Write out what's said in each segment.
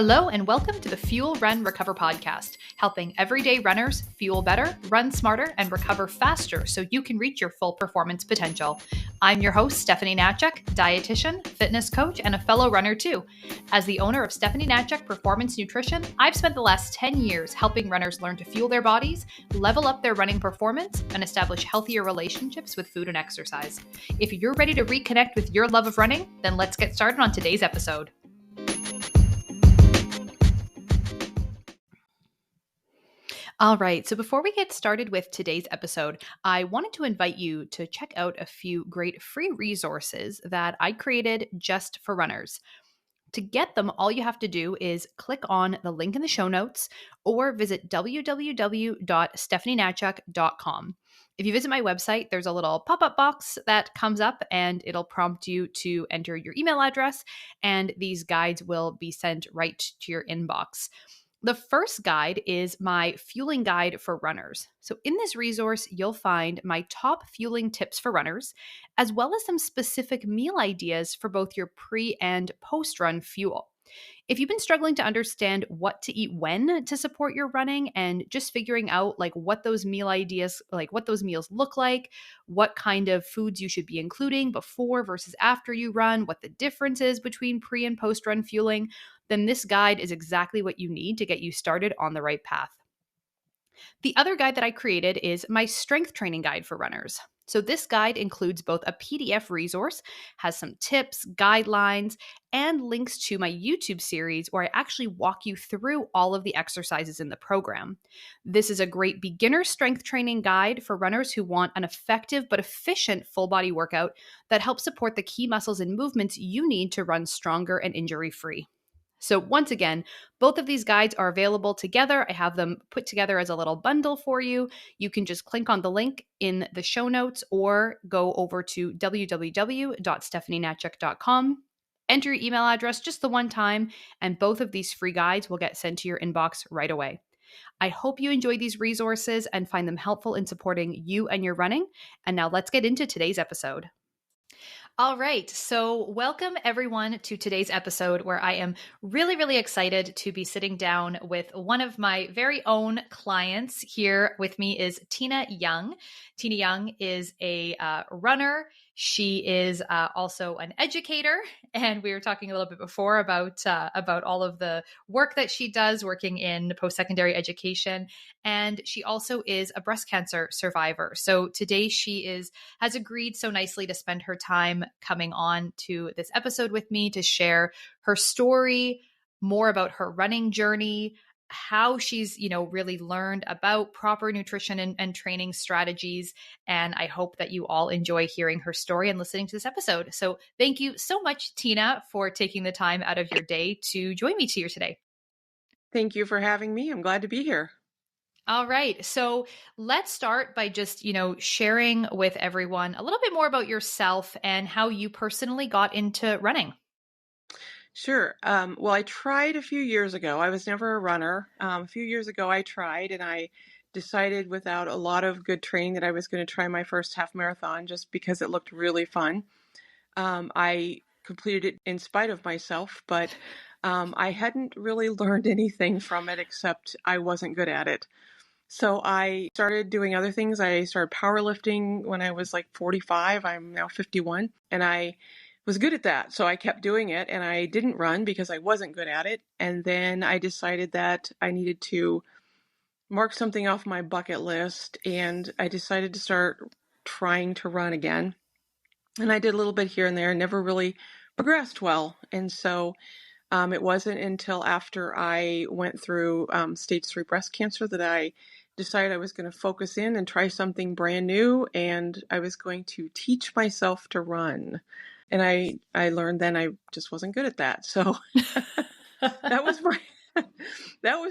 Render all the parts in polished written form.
Hello and welcome to the Fuel, Run, Recover podcast, helping everyday runners fuel better, run smarter, and recover faster so you can reach your full performance potential. I'm your host, Stephanie Natchuk, dietitian, fitness coach, and a fellow runner too. As the owner of Stephanie Natchuk Performance Nutrition, I've spent the last 10 years helping runners learn to fuel their bodies, level up their running performance, and establish healthier relationships with food and exercise. If you're ready to reconnect with your love of running, then let's get started on today's episode. All right, so before we get started with today's episode, I wanted to invite you to check out a few great free resources that I created just for runners. To get them, all you have to do is click on the link in the show notes or visit www.stephanienatchuk.com. If you visit my website, there's a little pop-up box that comes up and it'll prompt you to enter your email address, and these guides will be sent right to your inbox. The first guide is my fueling guide for runners. So in this resource, you'll find my top fueling tips for runners, as well as some specific meal ideas for both your pre and post-run fuel. If you've been struggling to understand what to eat when to support your running and just figuring out what those meal ideas, what those meals look like, what kind of foods you should be including before versus after you run, what the difference is between pre and post-run fueling, then this guide is exactly what you need to get you started on the right path. The other guide that I created is my strength training guide for runners. So this guide includes both a PDF resource, has some tips, guidelines, and links to my YouTube series where I actually walk you through all of the exercises in the program. This is a great beginner strength training guide for runners who want an effective but efficient full body workout that helps support the key muscles and movements you need to run stronger and injury-free. So once again, both of these guides are available together. I have them put together as a little bundle for you. You can just click on the link in the show notes or go over to www.stephanienatchuk.com, enter your email address just the one time, and both of these free guides will get sent to your inbox right away. I hope you enjoy these resources and find them helpful in supporting you and your running. And now let's get into today's episode. All right. So welcome everyone to today's episode where I am really, really excited to be sitting down with one of my very own clients. Here with me is Tina Young. Tina Young is a runner. She is also an educator, and we were talking a little bit before about all of the work that she does working in post-secondary education, and she also is a breast cancer survivor. So today she has agreed so nicely to spend her time coming on to this episode with me to share her story, more about her running journey, how she's, really learned about proper nutrition and training strategies. And I hope that you all enjoy hearing her story and listening to this episode. So thank you so much, Tina, for taking the time out of your day to join me here today. Thank you for having me. I'm glad to be here. All right. So let's start by just, sharing with everyone a little bit more about yourself and how you personally got into running. Sure. Well, I tried a few years ago. I was never a runner. A few years ago, I tried, and I decided without a lot of good training that I was going to try my first half marathon just because it looked really fun. I completed it in spite of myself, but I hadn't really learned anything from it except I wasn't good at it. So I started doing other things. I started powerlifting when I was like 45. I'm now 51, and I was good at that. So I kept doing it, and I didn't run because I wasn't good at it. And then I decided that I needed to mark something off my bucket list, and I decided to start trying to run again. And I did a little bit here and there, and never really progressed well. And so it wasn't until after I went through stage 3 breast cancer that I decided I was going to focus in and try something brand new, and I was going to teach myself to run. And I learned then I just wasn't good at that. So that was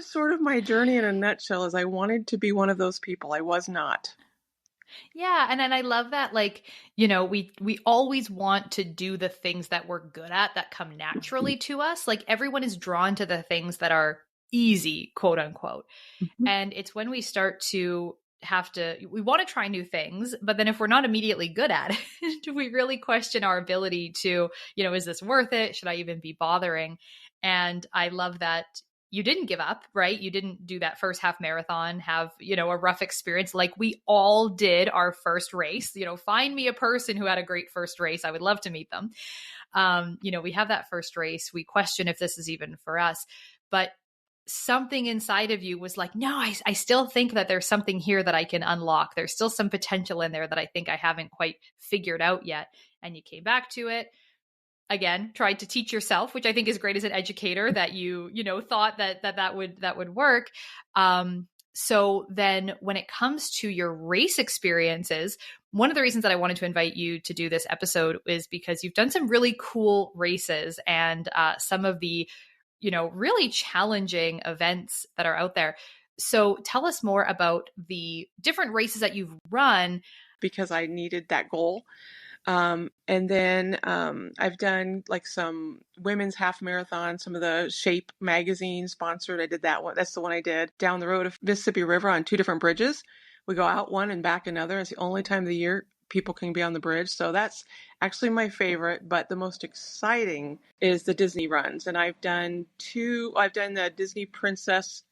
sort of my journey in a nutshell, is I wanted to be one of those people. I was not. Yeah. And then I love that, we always want to do the things that we're good at that come naturally to us. Like everyone is drawn to the things that are easy, quote unquote. Mm-hmm. And it's when we start to we want to try new things, but then if we're not immediately good at it, do we really question our ability to, is this worth it? Should I even be bothering? And I love that you didn't give up, right? You didn't do that first half marathon, have, a rough experience like we all did our first race. Find me a person who had a great first race. I would love to meet them. We have that first race. We question if this is even for us, but something inside of you was like, no, I still think that there's something here that I can unlock. There's still some potential in there that I think I haven't quite figured out yet. And you came back to it again, tried to teach yourself, which I think is great as an educator that thought that would work. So then when it comes to your race experiences, one of the reasons that I wanted to invite you to do this episode is because you've done some really cool races and some of the, really challenging events that are out there. So tell us more about the different races that you've run. Because I needed that goal. And then I've done like some women's half marathon, some of the Shape magazine sponsored. I did that one. That's the one I did down the road of Mississippi River on 2 different bridges. We go out one and back another. It's the only time of the year people can be on the bridge. So that's actually my favorite. But the most exciting is the Disney runs. And I've done the Disney Princess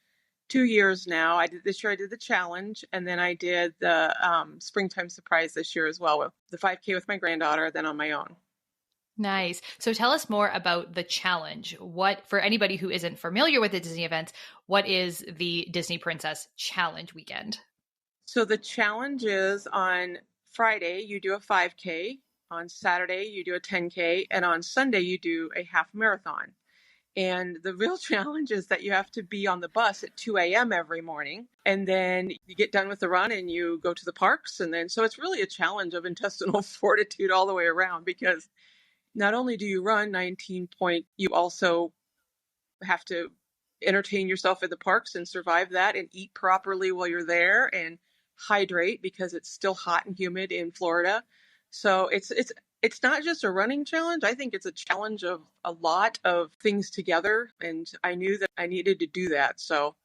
2 years now. This year I did the challenge, and then I did the springtime surprise this year as well, with the 5K with my granddaughter, then on my own. Nice. So tell us more about the challenge. What, for anybody who isn't familiar with the Disney events, what is the Disney Princess Challenge weekend? So the challenge is on Friday, you do a 5K. On Saturday, you do a 10K. And on Sunday, you do a half marathon. And the real challenge is that you have to be on the bus at 2 a.m. every morning. And then you get done with the run and you go to the parks. And then, so it's really a challenge of intestinal fortitude all the way around, because not only do you run 19 point, you also have to entertain yourself at the parks and survive that and eat properly while you're there and hydrate because it's still hot and humid in Florida. So it's not just a running challenge. I think it's a challenge of a lot of things together. And I knew that I needed to do that. So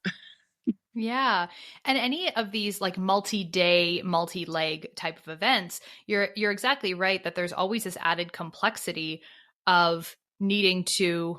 yeah. And any of these like multi-day, multi-leg type of events, you're exactly right that there's always this added complexity of needing to,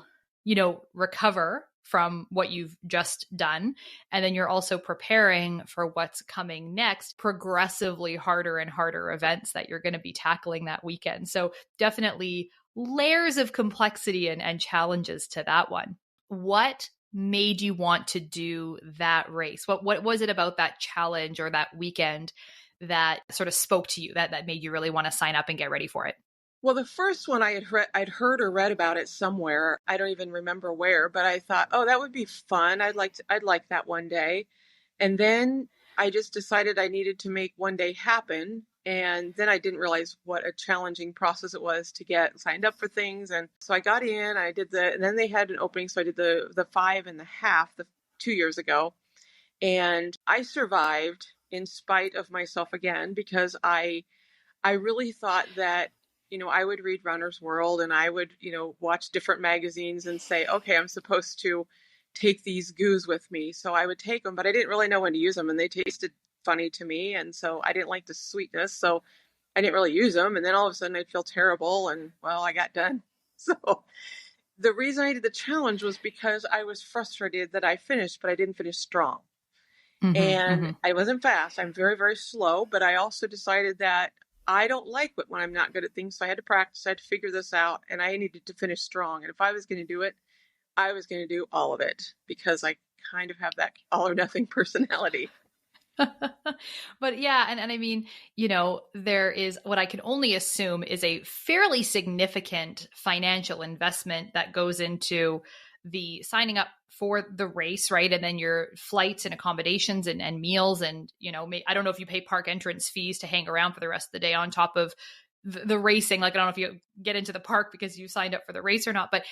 recover from what you've just done. And then you're also preparing for what's coming next, progressively harder and harder events that you're going to be tackling that weekend. So definitely layers of complexity and challenges to that one. What made you want to do that race? What was it about that challenge or that weekend that sort of spoke to you that made you really want to sign up and get ready for it? Well, the first one I'd heard or read about it somewhere. I don't even remember where, but I thought, oh, that would be fun. I'd like that one day. And then I just decided I needed to make one day happen. And then I didn't realize what a challenging process it was to get signed up for things. And so I got in, and then they had an opening. So I did the 5 and the half 2 years ago. And I survived in spite of myself again, because I really thought that, I would read Runner's World and I would, watch different magazines and say, okay, I'm supposed to take these goos with me. So I would take them, but I didn't really know when to use them, and they tasted funny to me. And so I didn't like the sweetness. So I didn't really use them. And then all of a sudden I'd feel terrible. And well, I got done. So the reason I did the challenge was because I was frustrated that I finished, but I didn't finish strong. And I wasn't fast. I'm very, very slow. But I also decided that I don't like it when I'm not good at things. So I had to practice. I had to figure this out. And I needed to finish strong. And if I was going to do it, I was going to do all of it, because I kind of have that all or nothing personality. But yeah, and I mean, there is what I can only assume is a fairly significant financial investment that goes into the signing up for the race, right? And then your flights and accommodations and meals. And, I don't know if you pay park entrance fees to hang around for the rest of the day on top of the racing. Like, I don't know if you get into the park because you signed up for the race or not, but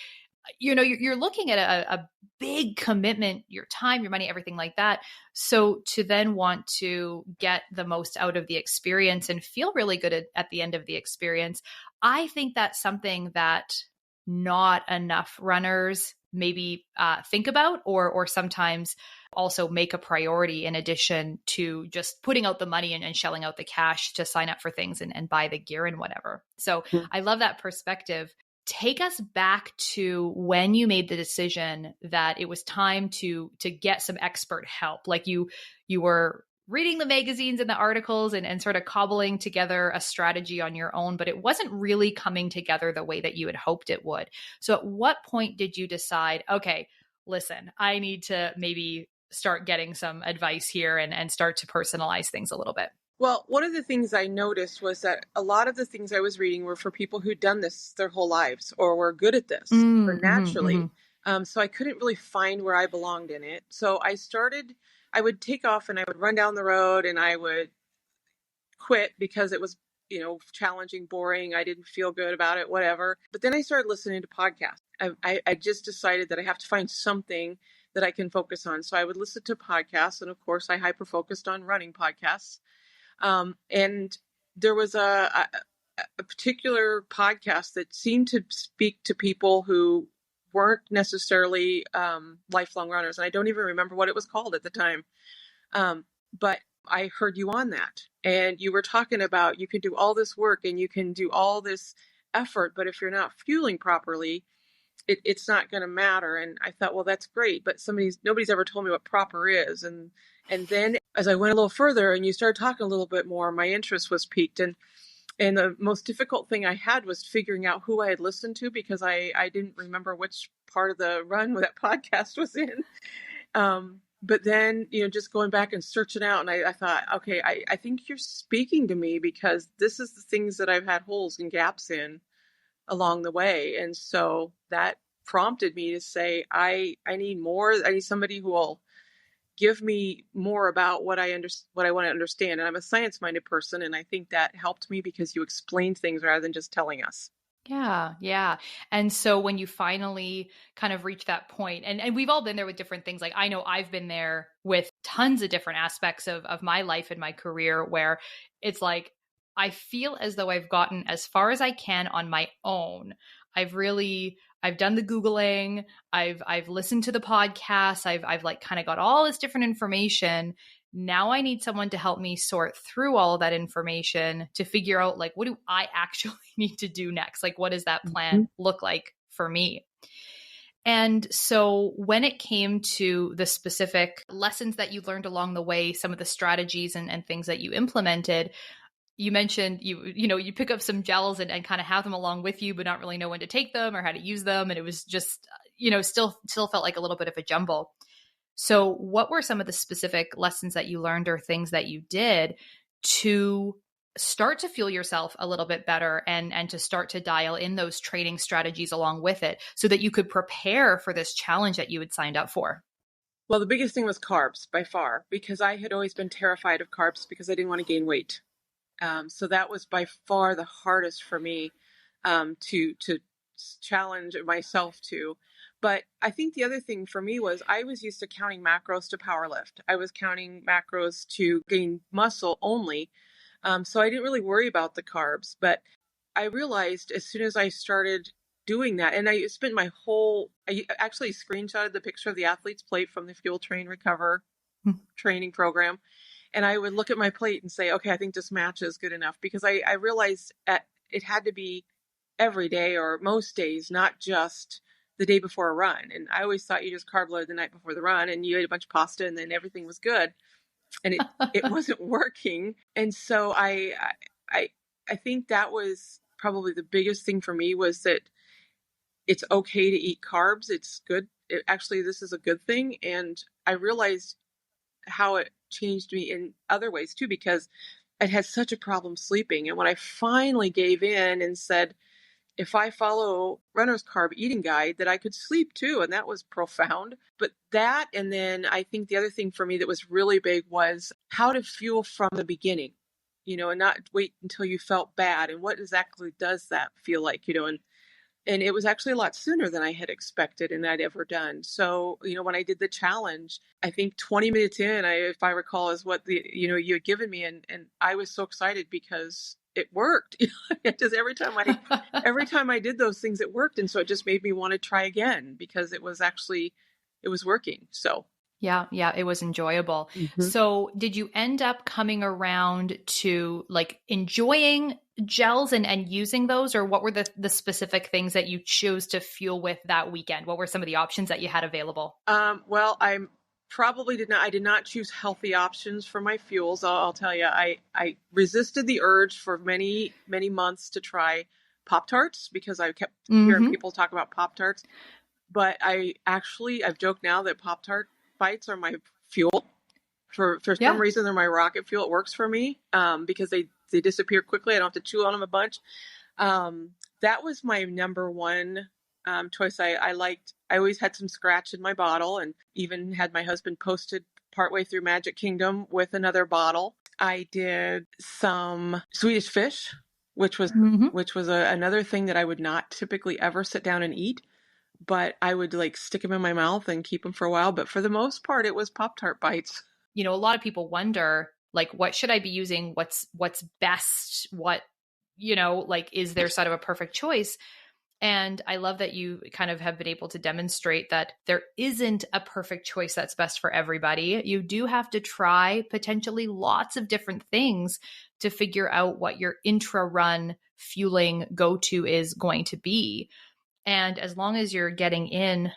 you're looking at a big commitment, your time, your money, everything like that. So to then want to get the most out of the experience and feel really good at the end of the experience, I think that's something that not enough runners maybe think about or sometimes also make a priority, in addition to just putting out the money and shelling out the cash to sign up for things and buy the gear and whatever. So I love that perspective. take us back to when you made the decision that it was time to get some expert help. Like you were reading the magazines and the articles and sort of cobbling together a strategy on your own, but it wasn't really coming together the way that you had hoped it would. So at what point did you decide, okay, listen, I need to maybe start getting some advice here and start to personalize things a little bit? Well, one of the things I noticed was that a lot of the things I was reading were for people who'd done this their whole lives or were good at this or Mm-hmm. naturally. So I couldn't really find where I belonged in it. So I would take off and I would run down the road and I would quit because it was, challenging, boring. I didn't feel good about it, whatever. But then I started listening to podcasts. I just decided that I have to find something that I can focus on. So I would listen to podcasts. And of course, I hyper focused on running podcasts. And there was a particular podcast that seemed to speak to people who weren't necessarily lifelong runners. And I don't even remember what it was called at the time. But I heard you on that. And you were talking about you can do all this work and you can do all this effort. But if you're not fueling properly, it's not going to matter. And I thought, well, that's great. But nobody's ever told me what proper is. And then as I went a little further and you started talking a little bit more, my interest was piqued. And the most difficult thing I had was figuring out who I had listened to because I didn't remember which part of the run that podcast was in. But then, just going back and searching out, and I thought, okay, I think you're speaking to me because this is the things that I've had holes and gaps in along the way. And so that prompted me to say, I need more. I need somebody who will give me more about what I want to understand. And I'm a science-minded person. And I think that helped me because you explained things rather than just telling us. Yeah, yeah. And so when you finally kind of reach that point, and we've all been there with different things. Like I know I've been there with tons of different aspects of my life and my career where it's like I feel as though I've gotten as far as I can on my own. I've done the Googling, I've listened to the podcasts, I've like kind of got all this different information. Now I need someone to help me sort through all of that information to figure out like what do I actually need to do next? Like what does that Mm-hmm. plan look like for me? And so when it came to the specific lessons that you learned along the way, some of the strategies and things that you implemented, you mentioned you pick up some gels and kind of have them along with you, but not really know when to take them or how to use them. And it was just, still felt like a little bit of a jumble. So what were some of the specific lessons that you learned or things that you did to start to feel yourself a little bit better and to start to dial in those training strategies along with it so that you could prepare for this challenge that you had signed up for? Well, the biggest thing was carbs by far, because I had always been terrified of carbs because I didn't want to gain weight. So that was by far the hardest for me to challenge myself to. But I think the other thing for me was I was used to counting macros to power lift. I was counting macros to gain muscle only. So I didn't really worry about the carbs. But I realized as soon as I started doing that, and I actually screenshotted the picture of the athlete's plate from the Fuel Train Recover training program. And I would look at my plate and say, okay, I think this match is good enough because I realized it had to be every day or most days, not just the day before a run. And I always thought you just carb loaded the night before the run and you ate a bunch of pasta and then everything was good. And it wasn't working. And so I think that was probably the biggest thing for me was that it's okay to eat carbs. It's good. Actually, this is a good thing. And I realized how it changed me in other ways too, because I had such a problem sleeping. And when I finally gave in and said, if I follow runner's carb eating guide, that I could sleep too. And that was profound. But that, and then I think the other thing for me that was really big was how to fuel from the beginning, and not wait until you felt bad. And what exactly does that feel like, and it was actually a lot sooner than I had expected and I'd ever done. So, when I did the challenge, I think 20 minutes in, if I recall, is what you had given me. And I was so excited because it worked. Just every time I did those things, it worked. And so it just made me want to try again because it was working. So. Yeah, yeah, it was enjoyable. Hmm. So, did you end up coming around to like enjoying gels and using those, or what were the specific things that you chose to fuel with that weekend? What were some of the options that you had available? Well, I did not choose healthy options for my fuels. I'll tell you, I resisted the urge for many, many months to try Pop Tarts because I kept hearing Mm-hmm. people talk about Pop Tarts. But I've joked now that Pop Tart bites are my fuel. For some Yeah. reason, they're my rocket fuel. It works for me because they disappear quickly. I don't have to chew on them a bunch. Um, that was my number one choice. I liked. I always had some scratch in my bottle, and even had my husband posted partway through Magic Kingdom with another bottle. I did some Swedish fish, which was Mm-hmm. another thing that I would not typically ever sit down and eat, but I would like stick them in my mouth and keep them for a while. But for the most part, it was Pop Tart bites. You know, a lot of people wonder like what should I be using? What's best? What, like is there sort of a perfect choice? And I love that you kind of have been able to demonstrate that there isn't a perfect choice that's best for everybody. You do have to try potentially lots of different things to figure out what your intra run fueling go to is going to be. And as long as you're getting in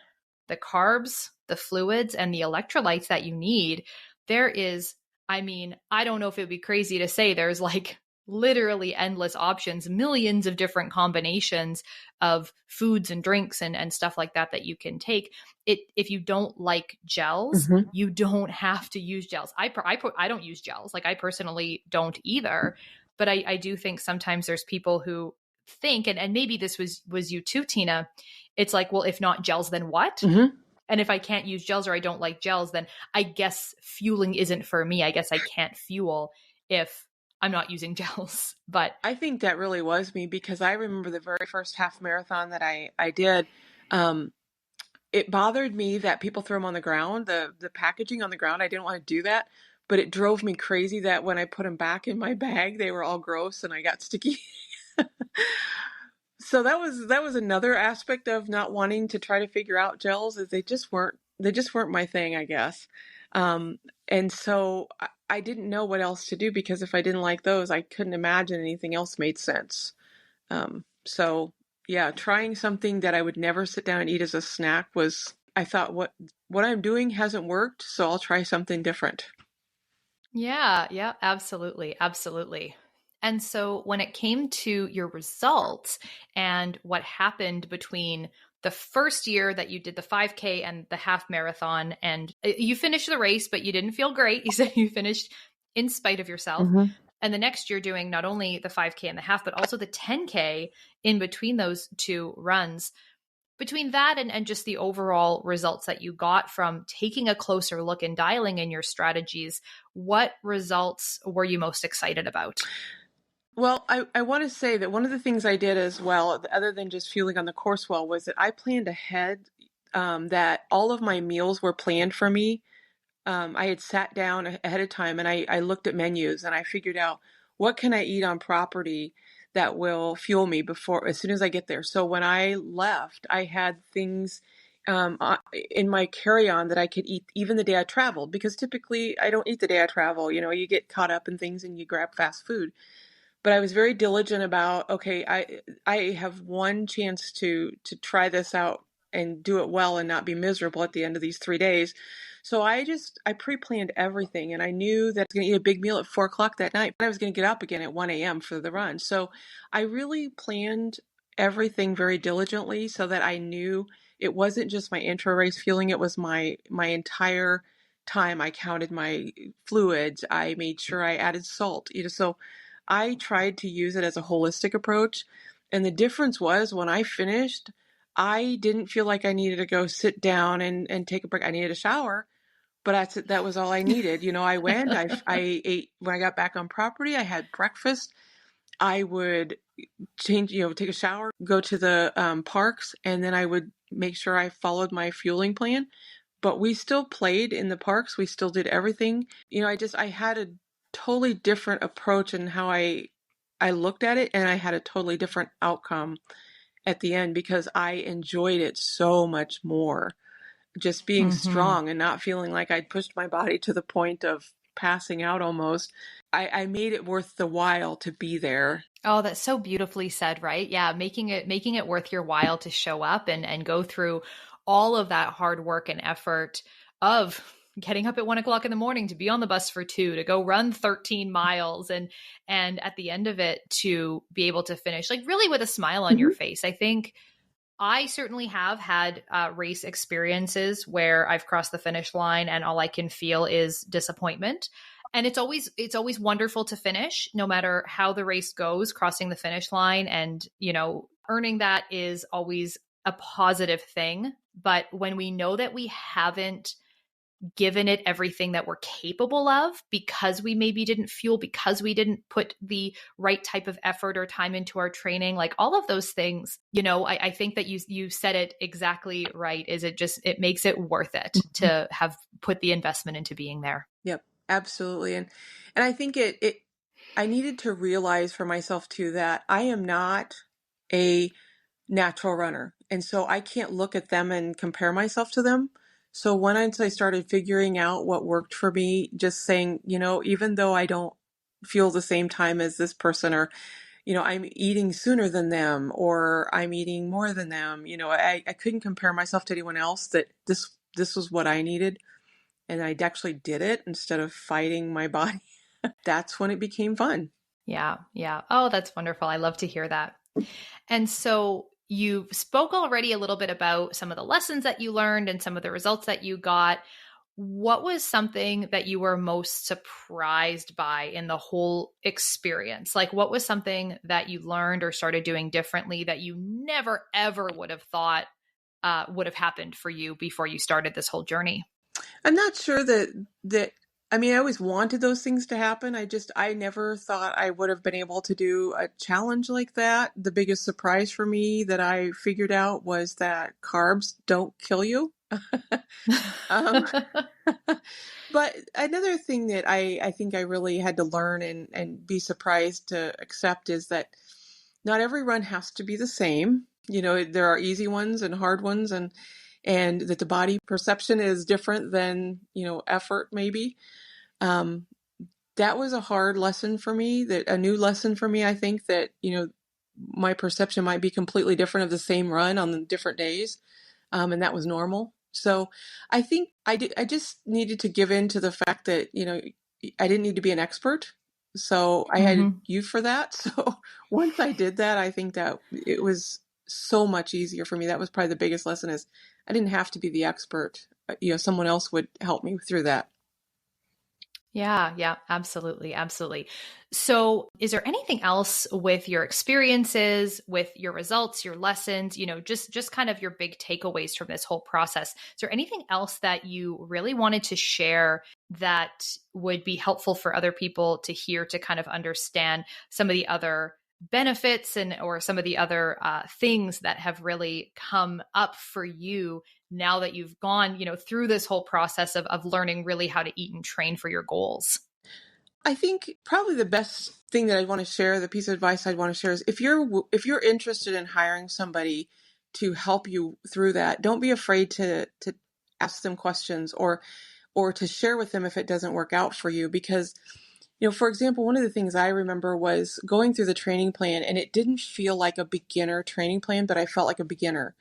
the carbs, the fluids, and the electrolytes that you need, there is, I mean, I don't know if it would be crazy to say there's like literally endless options, millions of different combinations of foods and drinks and stuff like that that you can take. It if you don't like gels, Hmm. you don't have to use gels. I don't use gels. Like I personally don't either, but I do think sometimes there's people who think, and maybe this was you too, Tina. It's like, well, if not gels, then what? Hmm. And if I can't use gels or I don't like gels, then I guess fueling isn't for me. I guess I can't fuel if I'm not using gels. But I think that really was me because I remember the very first half marathon that I did. Um, it bothered me that people throw them on the ground, the packaging on the ground. I didn't want to do that, but it drove me crazy that when I put them back in my bag, they were all gross and I got sticky. So that was another aspect of not wanting to try to figure out gels is they just weren't my thing, I guess. Um, and so I didn't know what else to do because if I didn't like those, I couldn't imagine anything else made sense. So yeah, trying something that I would never sit down and eat as a snack was I thought what I'm doing hasn't worked, so I'll try something different. yeah, yeah, absolutely. Absolutely. And so when it came to your results and what happened between the first year that you did the 5K and the half marathon, and you finished the race, but you didn't feel great. You said you finished in spite of yourself. Hmm. And the next year, doing not only the 5K and the half, but also the 10K in between those two runs. Between that and just the overall results that you got from taking a closer look and dialing in your strategies, what results were you most excited about? Well, I want to say that one of the things I did as well, other than just fueling on the course well, was that I planned ahead, that all of my meals were planned for me. I had sat down ahead of time and I looked at menus and I figured out what can I eat on property that will fuel me before as soon as I get there. So when I left, I had things in my carry-on that I could eat even the day I traveled because typically I don't eat the day I travel. You know, you get caught up in things and you grab fast food. But I was very diligent about, okay, I have one chance to try this out and do it well and not be miserable at the end of these 3 days. So I pre-planned everything and I knew that I was going to eat a big meal at 4 o'clock that night. I was going to get up again at 1 a.m. for the run. So I really planned everything very diligently so that I knew it wasn't just my intra race fueling, it was my entire time. I counted my fluids. I made sure I added salt. So I tried to use it as a holistic approach. And the difference was when I finished, I didn't feel like I needed to go sit down and take a break. I needed a shower, but that was all I needed. You know, I ate when I got back on property, I had breakfast. I would change, take a shower, go to the parks, and then I would make sure I followed my fueling plan. But we still played in the parks. We still did everything. I had a totally different approach in how I looked at it, and I had a totally different outcome at the end because I enjoyed it so much more. just being Mhm. strong and not feeling like I'd pushed my body to the point of passing out almost. I made it worth the while to be there. Oh, that's so beautifully said, right? Yeah, making it worth your while to show up and go through all of that hard work and effort of getting up at 1 o'clock in the morning to be on the bus for two, to go run 13 miles and at the end of it to be able to finish like really with a smile on your Mhm. face. I think I certainly have had race experiences where I've crossed the finish line and all I can feel is disappointment. And it's always wonderful to finish, no matter how the race goes, crossing the finish line and, earning that is always a positive thing. But when we know that we haven't given it everything that we're capable of because we maybe didn't fuel, because we didn't put the right type of effort or time into our training, like all of those things, I think that you said it exactly right. Is it makes it worth it Mhm. to have put the investment into being there. Yep, absolutely. And I think I needed to realize for myself too that I am not a natural runner. And so I can't look at them and compare myself to them. So once I started figuring out what worked for me, just saying, even though I don't feel the same time as this person, or, I'm eating sooner than them, or I'm eating more than them, I couldn't compare myself to anyone else, that this was what I needed. And I actually did it instead of fighting my body. That's when it became fun. Yeah, yeah. Oh, that's wonderful. I love to hear that. And so you spoke already a little bit about some of the lessons that you learned and some of the results that you got. What was something that you were most surprised by in the whole experience? Like, what was something that you learned or started doing differently that you never, ever would have thought would have happened for you before you started this whole journey? I'm not sure that I mean, I always wanted those things to happen. I never thought I would have been able to do a challenge like that. The biggest surprise for me that I figured out was that carbs don't kill you. Um, but another thing that I think I really had to learn and be surprised to accept is that not every run has to be the same. There are easy ones and hard ones, and that the body perception is different than, effort maybe. Um, that was a hard lesson for me, that a new lesson for me, I think, that, my perception might be completely different of the same run on the different days. And that was normal. So I think I just needed to give in to the fact that, I didn't need to be an expert. So I had Hmm. you for that. So once I did that, I think that it was so much easier for me. That was probably the biggest lesson, is I didn't have to be the expert. Someone else would help me through that. Yeah, yeah, absolutely, absolutely. So, is there anything else with your experiences, with your results, your lessons, just kind of your big takeaways from this whole process? Is there anything else that you really wanted to share that would be helpful for other people to hear, to kind of understand some of the other benefits and or some of the other things that have really come up for you now that you've gone, through this whole process of learning really how to eat and train for your goals? I think probably the best thing that I want to share, the piece of advice I'd want to share, is if you're interested in hiring somebody to help you through that, don't be afraid to ask them questions, or to share with them if it doesn't work out for you. Because, for example, one of the things I remember was going through the training plan, and it didn't feel like a beginner training plan, but I felt like a beginner,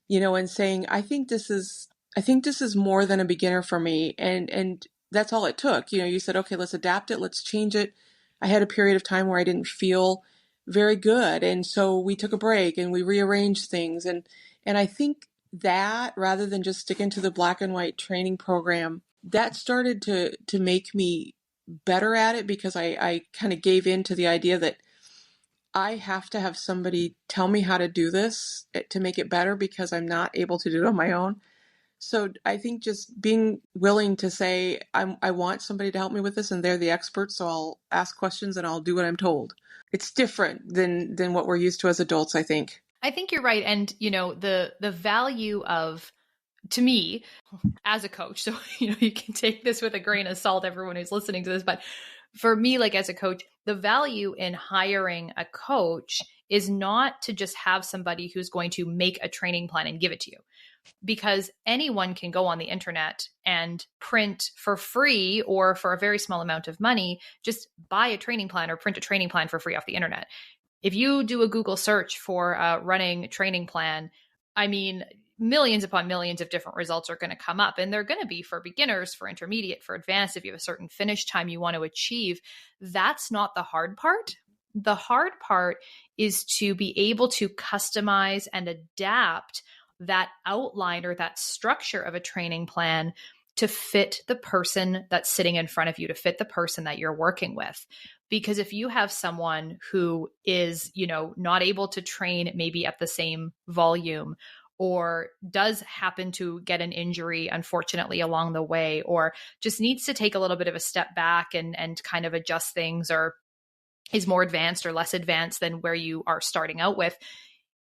and saying, I think this is more than a beginner for me. And that's all it took. You said, okay, let's adapt it. Let's change it. I had a period of time where I didn't feel very good. And so we took a break and we rearranged things. And I think that, rather than just sticking to the black and white training program, that started to make me better at it, because I kind of gave in to the idea that I have to have somebody tell me how to do this, to make it better, because I'm not able to do it on my own. So I think just being willing to say, I want somebody to help me with this, and they're the experts, so I'll ask questions and I'll do what I'm told. It's different than what we're used to as adults, I think. I think you're right. And, the value of, to me, as a coach, so, you can take this with a grain of salt, everyone who's listening to this, but for me, like as a coach, the value in hiring a coach is not to just have somebody who's going to make a training plan and give it to you. because anyone can go on the internet and print for free or for a very small amount of money, just buy a training plan or print a training plan for free off the internet. If you do a Google search for a running training plan, I mean, millions upon millions of different results are going to come up, and they're going to be for beginners, for intermediate, for advanced. If you have a certain finish time you want to achieve, that's not the hard part. The hard part is to be able to customize and adapt that outline or that structure of a training plan to fit the person that's sitting in front of you, to fit the person that you're working with. Because if you have someone who is, not able to train maybe at the same volume, or does happen to get an injury, unfortunately, along the way, or just needs to take a little bit of a step back and kind of adjust things, or is more advanced or less advanced than where you are starting out with.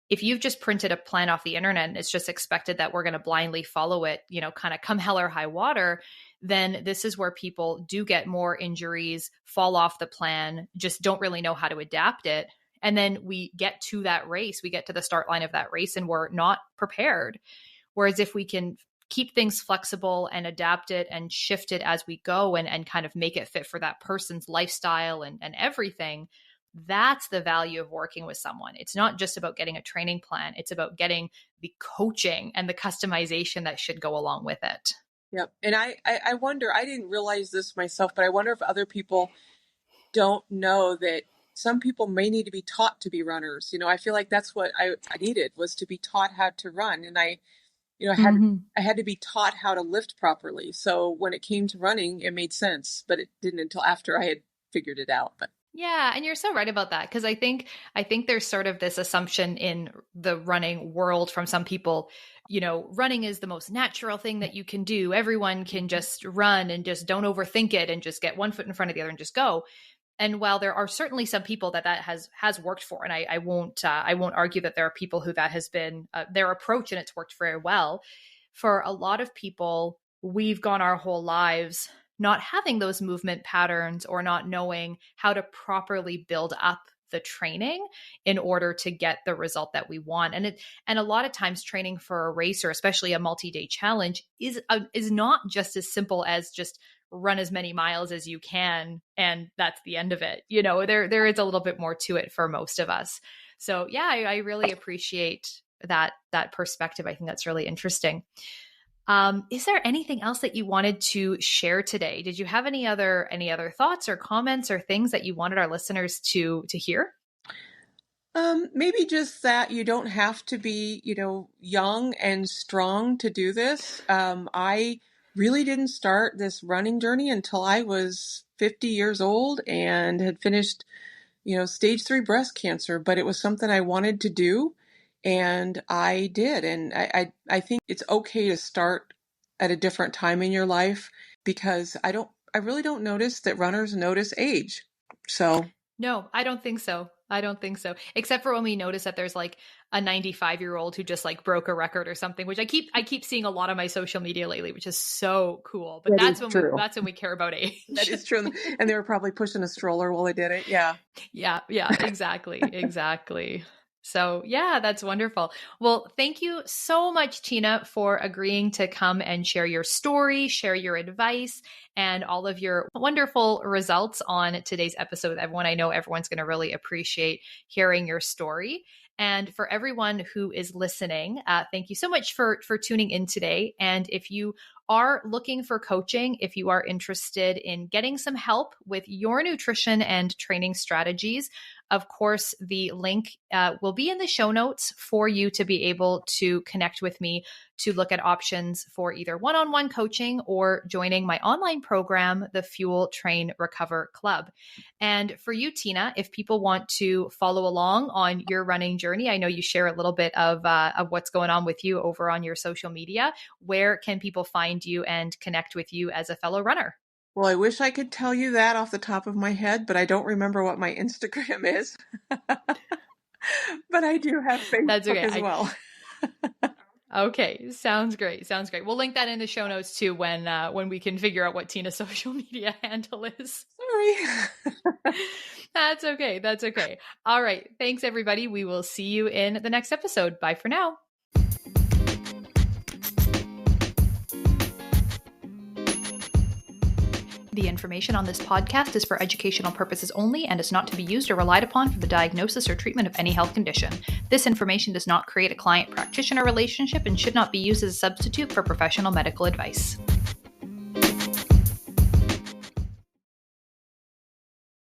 If you've just printed a plan off the internet and it's just expected that we're going to blindly follow it, kind of come hell or high water, then this is where people do get more injuries, fall off the plan, just don't really know how to adapt it. And then we get to that race, we get to the start line of that race and we're not prepared. Whereas if we can keep things flexible and adapt it and shift it as we go and kind of make it fit for that person's lifestyle and everything, that's the value of working with someone. It's not just about getting a training plan. It's about getting the coaching and the customization that should go along with it. Yep. And I wonder, I didn't realize this myself, but I wonder if other people don't know that some people may need to be taught to be runners. I feel like that's what I needed, was to be taught how to run. And I had to be taught how to lift properly. So when it came to running, it made sense, but it didn't until after I had figured it out. But yeah, and you're so right about that, because I think there's sort of this assumption in the running world from some people, running is the most natural thing that you can do. Everyone can just run and just don't overthink it and just get one foot in front of the other and just go. And while there are certainly some people that has worked for, and I won't argue that there are people who that has been their approach and it's worked very well. For a lot of people, we've gone our whole lives not having those movement patterns or not knowing how to properly build up the training in order to get the result that we want. And a lot of times training for a race, or especially a multi-day challenge, is not just as simple as just run as many miles as you can and that's the end of it. There is a little bit more to it for most of us. So yeah, I really appreciate that perspective. I think that's really interesting. Is there anything else that you wanted to share today? Did you have any other thoughts or comments or things that you wanted our listeners to hear? Maybe just that you don't have to be, young and strong to do this. I really didn't start this running journey until I was 50 years old and had finished, stage 3 breast cancer, but it was something I wanted to do. And I did. And I think it's okay to start at a different time in your life, because I really don't notice that runners notice age. So no, I don't think so. Except for when we notice that there's like a 95-year-old who just like broke a record or something, which I keep seeing a lot on my social media lately, which is so cool. But that's when we care about age. That is true. And they were probably pushing a stroller while they did it. Yeah. Yeah, exactly. So yeah, that's wonderful. Well, thank you so much, Tina, for agreeing to come and share your story, share your advice, and all of your wonderful results on today's episode with everyone. I know everyone's going to really appreciate hearing your story. And for everyone who is listening, thank you so much for tuning in today. And if you are looking for coaching, if you are interested in getting some help with your nutrition and training strategies, of course, the link will be in the show notes for you to be able to connect with me to look at options for either one-on-one coaching or joining my online program, the Fuel Train Recover Club. And for you, Tina, if people want to follow along on your running journey, I know you share a little bit of what's going on with you over on your social media. Where can people find you and connect with you as a fellow runner? Well, I wish I could tell you that off the top of my head, but I don't remember what my Instagram is. But I do have Facebook as well. Okay, sounds great. We'll link that in the show notes too when we can figure out what Tina's social media handle is. Sorry. That's okay. All right. Thanks, everybody. We will see you in the next episode. Bye for now. The information on this podcast is for educational purposes only and is not to be used or relied upon for the diagnosis or treatment of any health condition. This information does not create a client-practitioner relationship and should not be used as a substitute for professional medical advice.